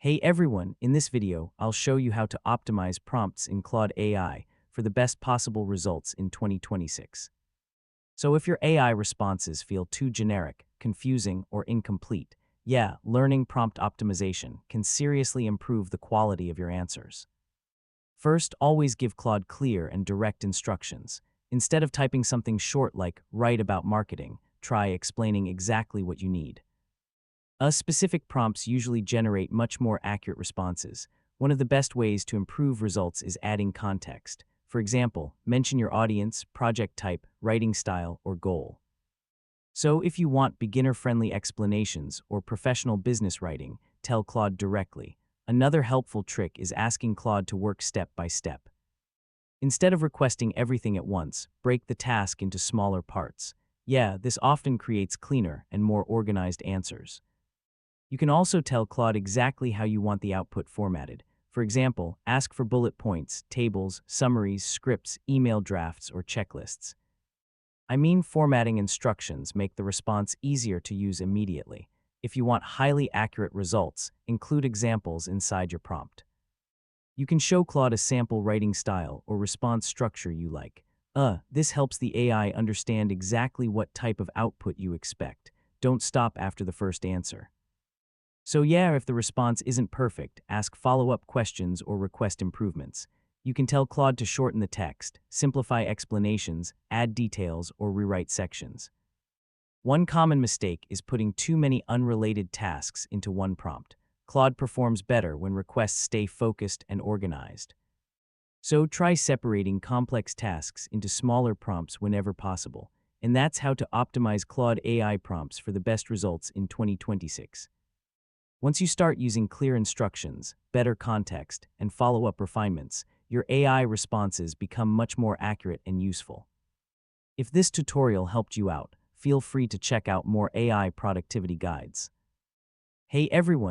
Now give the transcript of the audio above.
Hey everyone, in this video, I'll show you how to optimize prompts in Claude AI for the best possible results in 2026. So if your AI responses feel too generic, confusing, or incomplete, learning prompt optimization can seriously improve the quality of your answers. First, always give Claude clear and direct instructions. Instead of typing something short like write about marketing, try explaining exactly what you need. Specific prompts usually generate much more accurate responses. One of the best ways to improve results is adding context. For example, mention your audience, project type, writing style, or goal. So if you want beginner-friendly explanations or professional business writing, tell Claude directly. Another helpful trick is asking Claude to work step by step. Instead of requesting everything at once, break the task into smaller parts. This often creates cleaner and more organized answers. You can also tell Claude exactly how you want the output formatted. For example, ask for bullet points, tables, summaries, scripts, email drafts, or checklists. Formatting instructions make the response easier to use immediately. If you want highly accurate results, include examples inside your prompt. You can show Claude a sample writing style or response structure you like. This helps the AI understand exactly what type of output you expect. Don't stop after the first answer. So if the response isn't perfect, ask follow-up questions or request improvements. You can tell Claude to shorten the text, simplify explanations, add details, or rewrite sections. One common mistake is putting too many unrelated tasks into one prompt. Claude performs better when requests stay focused and organized. So try separating complex tasks into smaller prompts whenever possible. And that's how to optimize Claude AI prompts for the best results in 2026. Once you start using clear instructions, better context, and follow-up refinements, your AI responses become much more accurate and useful. If this tutorial helped you out, feel free to check out more AI productivity guides. Hey everyone!